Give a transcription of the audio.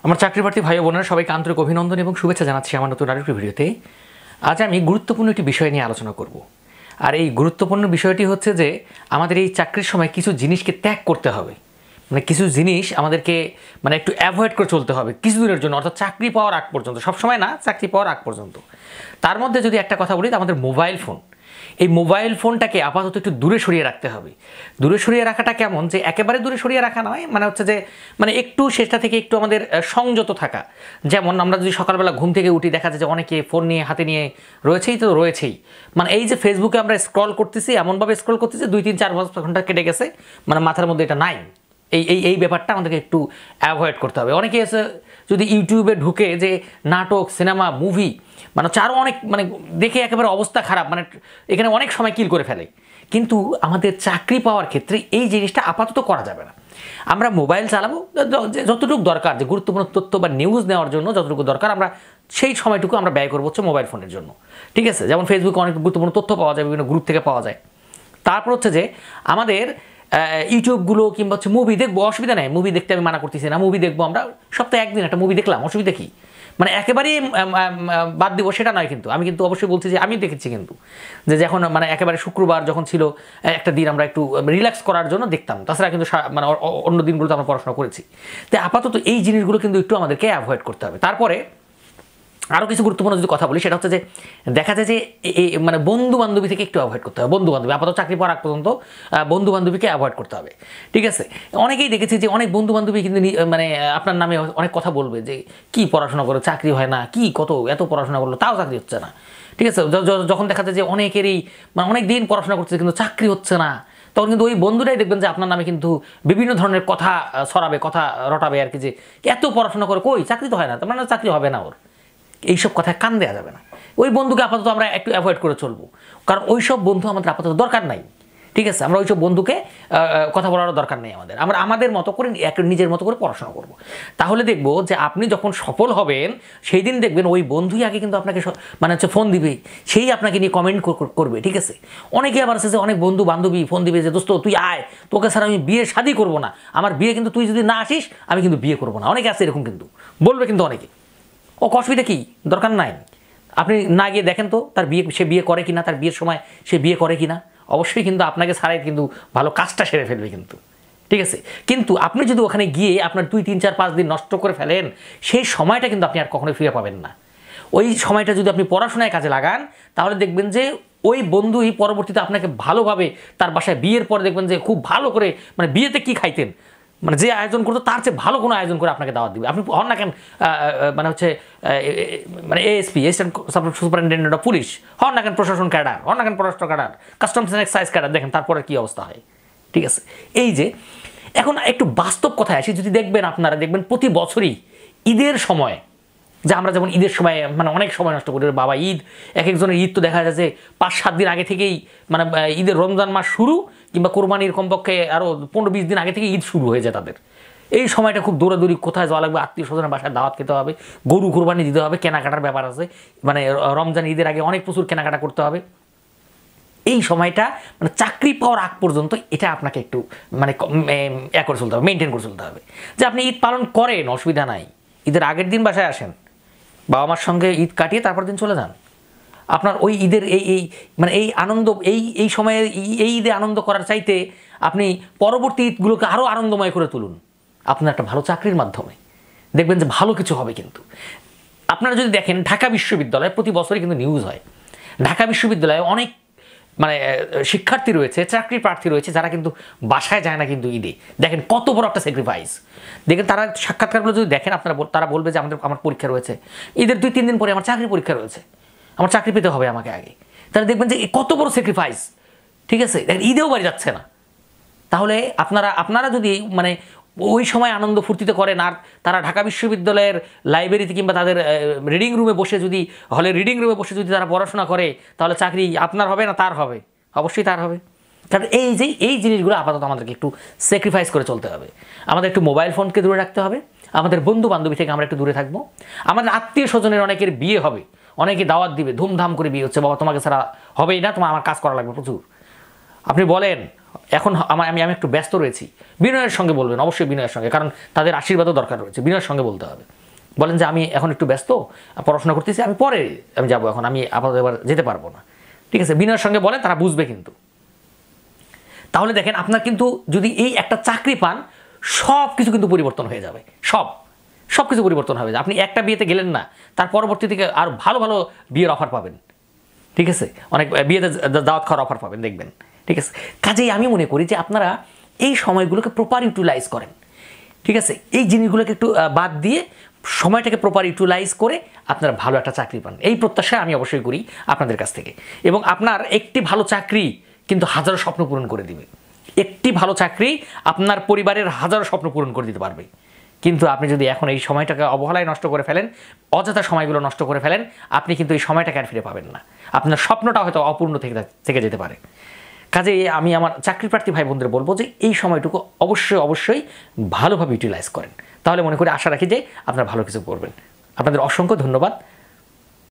আমার চাকরি প্রার্থী ভাই বোনেরা সবাইকে আন্তরিক অভিনন্দন এবং শুভেচ্ছা জানাচ্ছি আমার নতুন আরেকটি ভিডিওতে। আজ আমি গুরুত্বপূর্ণ একটি বিষয় নিয়ে আলোচনা করব। আর এই গুরুত্বপূর্ণ বিষয়টি হচ্ছে যে আমাদের এই চাকরির সময় কিছু জিনিসকে ত্যাগ করতে হবে, মানে কিছু জিনিস আমাদেরকে একটু অ্যাভয়েড করে চলতে হবে কিছুদিনের জন্য, অর্থাৎ চাকরি পাওয়ার আগ পর্যন্ত, সবসময় না, চাকরি পাওয়ার আগ পর্যন্ত। তার মধ্যে যদি একটা কথা বলি, আমাদের মোবাইল ফোন, এই মোবাইল ফোনটাকে আপাতত একটু দূরে সরিয়ে রাখতে হবে। দূরে সরিয়ে রাখাটা কেমন, যে একেবারে দূরে সরিয়ে রাখা নয়, হচ্ছে যে একটু সেটা থেকে একটু আমাদের সংযত থাকা। যেমন আমরা যদি সকালবেলা ঘুম থেকে উঠি, দেখা যায় যে অনেকে ফোন নিয়ে হাতে নিয়ে রয়েছেই। এই যে ফেসবুকে আমরা স্ক্রল করতেছি, এমনভাবে স্ক্রল করতেছি 2-3-4 ঘন্টা কেটে গেছে, মাথার মধ্যে এটা নাই। এই ব্যাপারটা আমাদেরকে একটু অ্যাভয়েড করতে হবে। অনেকে এসে যদি ইউটিউবে ঢুকে যে নাটক, সিনেমা, মুভি, আরও অনেক দেখে একেবারে অবস্থা খারাপ, এখানে অনেক সময় কিল করে ফেলে। কিন্তু আমাদের চাকরি পাওয়ার ক্ষেত্রে এই জিনিসটা আপাতত করা যাবে না। আমরা মোবাইল চালাবো যতটুকু দরকার, যে গুরুত্বপূর্ণ তথ্য বা নিউজ নেওয়ার জন্য যতটুকু দরকার, আমরা সেই সময়টুকু আমরা ব্যয় করবো হচ্ছে মোবাইল ফোনের জন্য। ঠিক আছে, যেমন ফেসবুকে অনেক গুরুত্বপূর্ণ তথ্য পাওয়া যায়, বিভিন্ন গ্রুপ থেকে পাওয়া যায়। তারপর হচ্ছে যে আমাদের ইউটিউবগুলো কিংবা হচ্ছে মুভি দেখবো, অসুবিধা নেই, মুভি দেখতে আমি মানা করতেছি না। মুভি দেখবো, আমরা সপ্তাহে একদিন একটা মুভি দেখলাম, অসুবিধা কি? একেবারেই বাদ দিব সেটা নয়, কিন্তু আমি কিন্তু অবশ্যই বলছি যে আমি দেখেছি কিন্তু যে যখন একেবারে শুক্রবার যখন ছিল একটা দিন, আমরা একটু রিল্যাক্স করার জন্য দেখতাম। তাছাড়া কিন্তু অন্য দিনগুলোতে আমরা পড়াশোনা করেছি। তো আপাতত এই জিনিসগুলো কিন্তু একটু আমাদেরকে অ্যাভয়েড করতে হবে। তারপরে আরও কিছু গুরুত্বপূর্ণ যদি কথা বলি, সেটা হচ্ছে যে দেখা যায় যে বন্ধু বান্ধবী থেকে একটু অ্যাভয়েড করতে হবে। বন্ধু বান্ধবী আপাতত চাকরি পাওয়ার আগ পর্যন্ত বন্ধু বান্ধবীকে অ্যাভয়েড করতে হবে। ঠিক আছে, অনেকেই দেখেছি যে অনেক বন্ধু বান্ধবী কিন্তু আপনার নামে অনেক কথা বলবে যে কি পড়াশোনা করে চাকরি হয় না, কি এত পড়াশোনা করলো তাও চাকরি হচ্ছে না। ঠিক আছে, যখন দেখা যায় যে অনেকেরই অনেক দিন পড়াশোনা করছে কিন্তু চাকরি হচ্ছে না, তখন কিন্তু ওই বন্ধুরাই দেখবেন যে আপনার নামে কিন্তু বিভিন্ন ধরনের কথা ছড়াবে, কথা রটাবে আর কি, যে এত পড়াশোনা করে কই চাকরি তো হয় না, তার চাকরি হবে না ওর। এইসব কথায় কান দেওয়া যাবে না। ওই বন্ধুকে আপাতত আমরা একটু অ্যাভয়েড করে চলবো, কারণ ওই সব বন্ধু আমাদের আপাতত দরকার নাই। ঠিক আছে, আমরা ওই সব বন্ধুকে কথা বলারও দরকার নেই। আমরা আমাদের মতো করে নিজের মতো করে পড়াশোনা করব। তাহলে দেখবো যে আপনি যখন সফল হবেন সেই দিন দেখবেন ওই বন্ধুই আগে কিন্তু আপনাকে ফোন দিবে, সেই আপনাকে নিয়ে কমেন্ট করবে। ঠিক আছে, অনেকে আবার আছে যে অনেক বন্ধু বান্ধবী ফোন দিবে যে দোস্ত তুই আয়, তোকে ছাড়া আমি বিয়ে শাদী করবো না, আমার বিয়ে কিন্তু তুই যদি না আসিস আমি কিন্তু বিয়ে করবো না। অনেকে আছে এরকম, কিন্তু বলবে কিন্তু অনেকে। ও অসুবিধা কি, দরকার নাই। আপনি না গিয়ে দেখেন তো সে বিয়ে করে কিনা, তার বিয়ের সময় সে বিয়ে করে কিনা। অবশ্যই কিন্তু আপনাকে ছাড়াই কিন্তু ভালো কাজটা সেরে ফেলবে কিন্তু। ঠিক আছে, কিন্তু আপনি যদি ওখানে গিয়ে আপনার 2-3-4-5 দিন নষ্ট করে ফেলেন, সেই সময়টা কিন্তু আপনি আর কখনোই ফিরে পাবেন না। ওই সময়টা যদি আপনি পড়াশোনায় কাজে লাগান, তাহলে দেখবেন যে ওই বন্ধুই পরবর্তীতে আপনাকে ভালোভাবে তার বাসায় বিয়ের পরে দেখবেন যে খুব ভালো করে, বিয়েতে কি খাইতেন, যে আয়োজন করতো তার চেয়ে ভালো কোনো আয়োজন করে আপনাকে দাওয়াত দিবে। আপনি হন না কেন ASP, assistant superintendent of police, হন না কেন প্রশাসন ক্যাডার, হন না কেন পররাষ্ট্র cadre, customs and excise cadre, দেখেন তারপরে কী অবস্থা হয়। ঠিক আছে, এই যে এখন একটু বাস্তব কথায় আসি, যদি আপনারা দেখবেন প্রতি বছরই ঈদের সময়, যে আমরা যেমন ঈদের সময় অনেক সময় নষ্ট করি, বাবা ঈদ, এক একজনের ঈদ তো দেখা যায় যে 5-7 দিন আগে থেকেই, ঈদের রমজান মাস শুরু কিংবা কোরবানির কমপক্ষে আরও 15-20 দিন আগে থেকে ঈদ শুরু হয়ে যায় তাদের। এই সময়টা খুব দৌড়াদৌড়ি, কোথায় যাওয়া লাগবে, আত্মীয় স্বজনের বাসায় দাওয়াত খেতে হবে, গরু কোরবানি দিতে হবে, কেনাকাটার ব্যাপার আছে, রমজান ঈদের আগে অনেক প্রচুর কেনাকাটা করতে হবে। এই সময়টা চাকরি পাওয়ার আগ পর্যন্ত এটা আপনাকে একটু করে চলতে হবে, মেনটেন করে চলতে হবে। যে আপনি ঈদ পালন করেন, অসুবিধা নাই, ঈদের আগের দিন বাসায় আসেন, বাবা মার সঙ্গে ঈদ কাটিয়ে তারপর দিন চলে যান। আপনার ওই ঈদের এই আনন্দ, এই সময়ে এই ঈদে আনন্দ করার চাইতে আপনি পরবর্তী ঈদগুলোকে আরও আনন্দময় করে তুলুন আপনার একটা ভালো চাকরির মাধ্যমে। দেখবেন যে ভালো কিছু হবে। কিন্তু আপনারা যদি দেখেন, ঢাকা বিশ্ববিদ্যালয়ে প্রতি বছরই কিন্তু নিউজ হয়, ঢাকা বিশ্ববিদ্যালয়ে অনেক শিক্ষার্থী রয়েছে, চাকরি প্রার্থী রয়েছে, যারা কিন্তু বাসায় যায় না কিন্তু ঈদে। দেখেন কত বড় একটা স্যাক্রিফাইস। দেখেন তারা সাক্ষাৎকারগুলো যদি দেখেন, তারা বলবে যে আমার পরীক্ষা রয়েছে, ঈদের 2-3 দিন পরে আমার চাকরি পরীক্ষা রয়েছে, আমার চাকরি পেতে হবে আমাকে আগে। তাহলে দেখবেন যে কত বড় স্যাক্রিফাইস। ঠিক আছে, দেখেন ঈদেও বাড়ি যাচ্ছে না। তাহলে আপনারা যদি ওই সময় আনন্দ ফুর্তিতে করেন, আর তারা ঢাকা বিশ্ববিদ্যালয়ের লাইব্রেরিতে কিংবা তাদের রিডিং রুমে বসে যদি, তারা পড়াশোনা করে, তাহলে চাকরি আপনার হবে না তার হবে? অবশ্যই তার হবে। কারণ এই জিনিসগুলো আপাতত আমাদেরকে একটু স্যাক্রিফাইস করে চলতে হবে। আমাদের একটু মোবাইল ফোনকে দূরে রাখতে হবে, আমাদের বন্ধু বান্ধবী থেকে আমরা একটু দূরে থাকবো। আমাদের আত্মীয় স্বজনের অনেকের বিয়ে হবে, অনেকে দাওয়াত দিবে, ধুমধাম করে বিয়ে হচ্ছে, বাবা তোমাকে ছাড়া হবেই না, আমার কাজ করা লাগবে প্রচুর। আপনি বলেন এখন আমি একটু ব্যস্ত রয়েছি, বিনয়ের সঙ্গে বলবেন, অবশ্যই বিনয়ের সঙ্গে, কারণ তাদের আশীর্বাদও দরকার রয়েছে, বিনয়ের সঙ্গে বলতে হবে। বলেন যে আমি এখন একটু ব্যস্ত, পড়াশোনা করতেছি, আমি পরে আমি যাবো, এখন আমি আপাতত এবার যেতে পারবো না, ঠিক আছে, বিনয়ের সঙ্গে বলেন, তারা বুঝবে কিন্তু। তাহলে দেখেন আপনার কিন্তু যদি এই একটা চাকরি পান, সব কিছু কিন্তু পরিবর্তন হয়ে যাবে, সব কিছু পরিবর্তন হবে। আপনি একটা বিয়েতে গেলেন না, তার পরবর্তী থেকে আর ভালো ভালো বিয়ের অফার পাবেন, ঠিক আছে, অনেক বিয়েতে দাওয়াত খাওয়ার অফার পাবেন, দেখবেন, ঠিক আছে। কাজেই আমি মনে করি যে আপনারা এই সময়গুলোকে প্রপার ইউটিলাইজ করেন, ঠিক আছে, এই জিনিসগুলোকে একটু বাদ দিয়ে সময়টাকে প্রপার ইউটিলাইজ করে আপনারা ভালো একটা চাকরি পান, এই প্রত্যাশা আমি অবশ্যই করি আপনাদের কাছ থেকে। এবং আপনার একটি ভালো চাকরি কিন্তু হাজারো স্বপ্ন পূরণ করে দিবে, একটি ভালো চাকরি আপনার পরিবারের হাজারো স্বপ্ন পূরণ করে দিতে পারবে। কিন্তু আপনি যদি এখন এই সময়টাকে অবহেলায় নষ্ট করে ফেলেন, অযথা সময়গুলো নষ্ট করে ফেলেন, আপনি কিন্তু এই সময়টাকে আর ফিরে পাবেন না, আপনার স্বপ্নটা হয়তো অপূর্ণ থেকে যেতে পারে। কাজেই আমি আমার চাকরি প্রার্থী ভাই বোনদের বলবো যে এই সময়টুকু অবশ্যই ভালোভাবে ইউটিলাইজ করেন, তাহলে মনে করি আশা রাখি যে আপনারা ভালো কিছু করবেন। আপনাদের অসংখ্য ধন্যবাদ।